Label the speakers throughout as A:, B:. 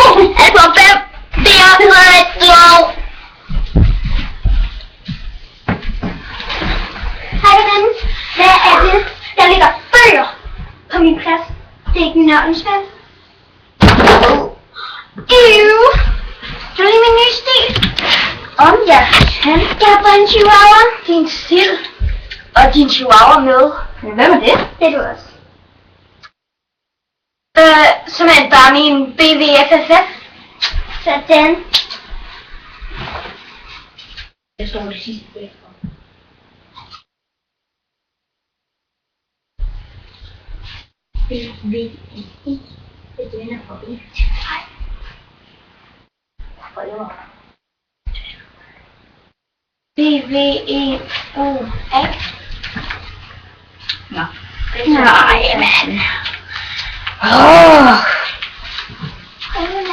A: Altså 5. Det er 2.
B: Hej veninde. Hvad er det? Der ligger bøger på min plads. Det er ikke nørdens vel. Du er lige min nye stil.
A: Om jeg kan.
B: Jeg har fået en chihuahua.
A: Din sild. Og din chihuahua med. Hvem er det?
B: Det er du også.
A: Som er bare min BVFFF.
B: Sådan.
A: Jeg står det sidste blik for. BVI. Det er for BVI. BVEUA. Nå. Nej, mand.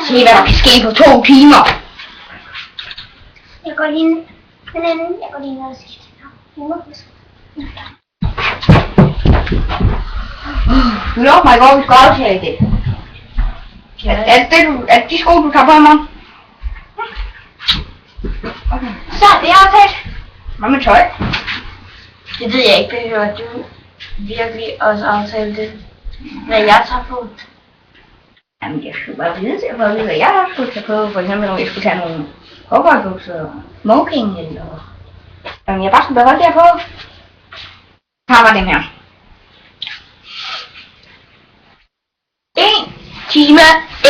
A: Se, hvad der kan ske på 2 timer.
B: Jeg går lige ned. Veninde, jeg går lige ned og skifter. Jeg må huske.
A: Du lovede mig i går, vi skal aftale det. Er det de sko, du tager på i morgen? Okay.
B: Så er det aftalt.
A: Hvad med tøj? Det ved jeg ikke, behøver du virkelig også aftale det, hvad jeg tager på? Jamen, jeg skulle bare vide til, hvad jeg skulle tage på. For eksempel, om jeg skulle tage nogle cowboybukser og smoking, eller om jeg bare skulle beholde det her på. Her var den her. 1 time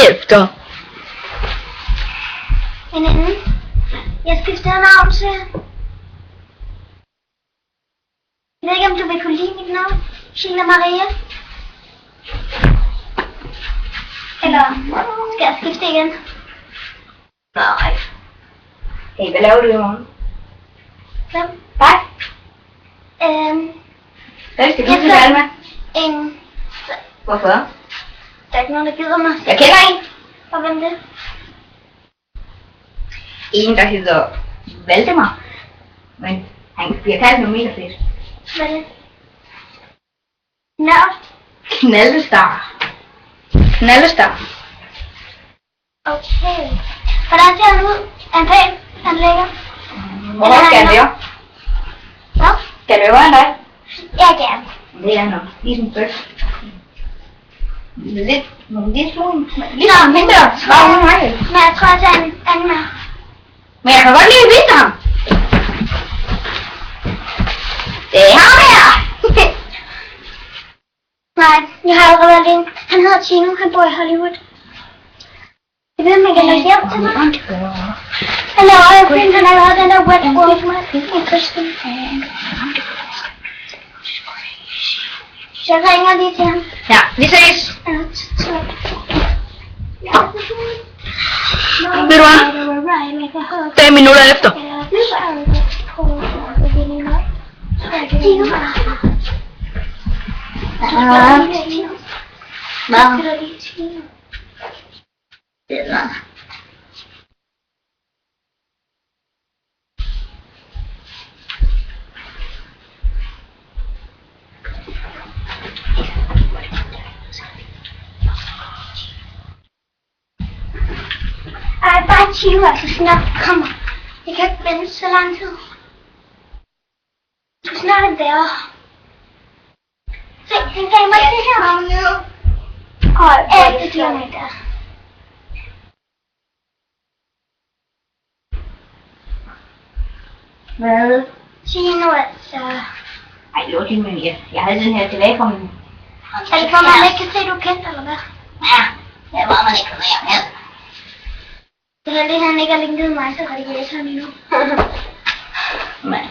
A: efter.
B: Veninde, jeg skifter navn til. Jeg ved ikke, om du vil kunne lide mit navn. Sheila Maria. Eller skal jeg skifte igen?
A: Nej. Hey, hvad laver du i morgen?
B: Hvem?
A: Dig? Hvad skal du
B: Jeg
A: til
B: skal-
A: Alma?
B: En...
A: Hvorfor?
B: Der er ikke nogen, der gider mig.
A: Jeg kender en.
B: Og hvem det?
A: En, der hedder Valdemar. Men han bliver kaldt noget mere fedt.
B: Hvad er det? Nørd?
A: Knaldestar. Knaldestar.
B: Okay. Hvordan ser han ud? Er han pæn? Er han lækker?
A: Hvor skal han være?
B: Hvad?
A: Skal det være dig?
B: Ja, gerne.
A: Det er nok. Ligesom bøf. Lidt smule. Ligesom mindre. Travle mig.
B: Men jeg tror, at jeg er en anden med.
A: Men jeg kan godt lide at vise ham. Det er ham her.
B: Nej, jeg har allerede været alene. Han hedder Tino, han bor i Hollywood. Jeg ved, om man kan lægge hjem til mig. Han laver jo film, han har lavet den der Wet World med Kristen. Så jeg ringer lige til ham.
A: Ja, vi ses. Ved du hvad? 5 minutter efter.
B: Ej, bare chill, altså snart kommer. Jeg kan ikke vente så lang tid. Du skal snart være. Se, han gav mig det her. Og alt det diamanter.
A: Hvad?
B: Tino, altså.
A: Ej, det var til men jeg havde den her tilbagekommen.
B: Er det for, at man ikke kan se, at du er kendt, eller hvad?
A: Ja, det var man ikke kunne være.
B: Det er lidt, han ikke har linket mig, så redigerer han endnu.
A: Men.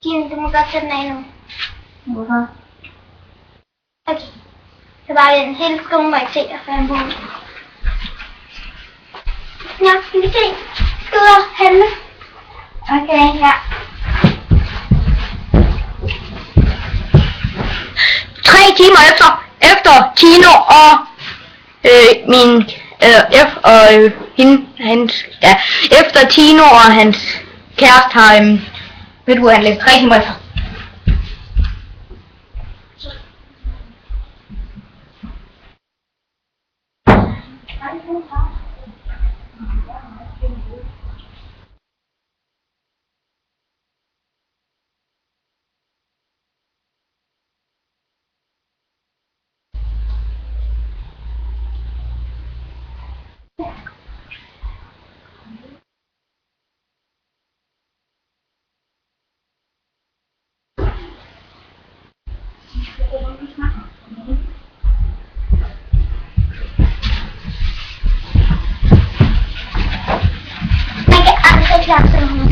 B: Tino, du må godt sætte den af nu.
A: Hvorfor?
B: Okay. Så bare den hele skolen må ikke se dig, for han bor. Ja, vi kan se. Skal ud og handle.
A: Okay, ja. 3 timer efter Tino og efter Tino og hans kæreste har ved du, han læste 3 timer efter.
B: Man kan aldrig klare sig med.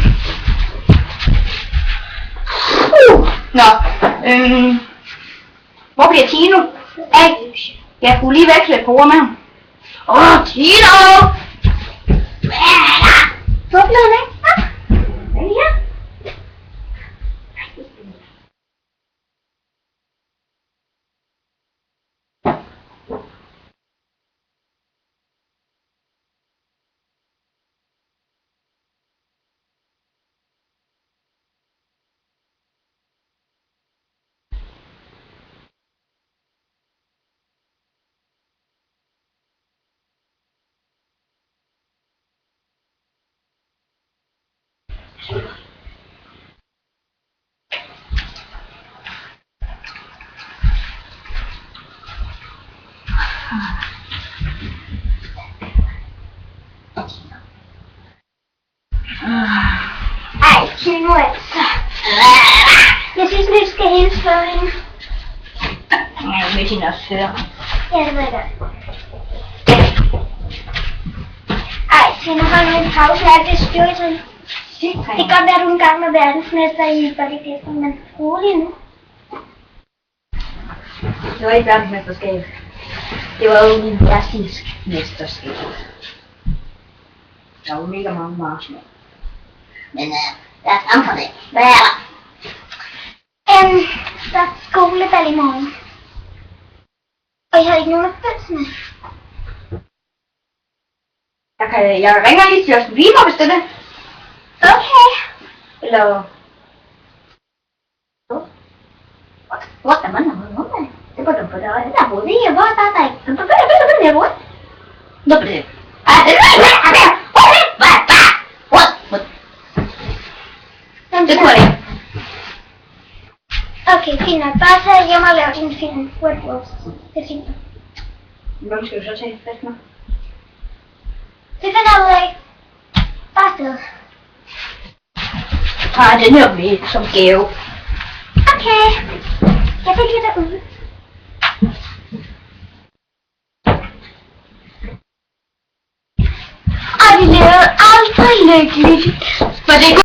A: Nå, hvor bliver Tino? Jeg kunne lige veksle et par ord med ham. Tino!
B: Hvad er der? Hvor blev han af? Hvad er det? Ej, Tino altså. Jeg synes, vi skal hilse for hende.
A: Jeg vil hende også høre.
B: Ja, det ved jeg godt. Ej, Tino, hold nu en pause. Jeg er styrkelsen. Det kan godt være, at du engang var verdensmester i bodybuilding, men rolig nu.
A: Det var ikke verdensmesterskab. Det var jo universisk mesterskab. Der var mega mange marcher. Men der er frem for det. Hvad er der?
B: Der er skolebal i morgen. Og jeg har ikke nogen at følge med.
A: Jeg ringer lige til Justin Bieber, hvis det er det.
B: Okay.
A: Eller... What the man? Det var dumt for dig. Det er hovedet.
B: Det er hvor der er ikke.
A: Det er hovedet. Nå, det det kunne jeg ikke.
B: Okay, fint nok. Bare tag hjem og lav din film. Wet Wolves. Det er fint.
A: Hvem skal du så tage fast med?
B: Det finder jeg ud af. Bare afsted.
A: Har den her med som gave.
B: Okay. Jeg fik lidt derude. Og vi levede aldrig lykkeligt.
A: Var det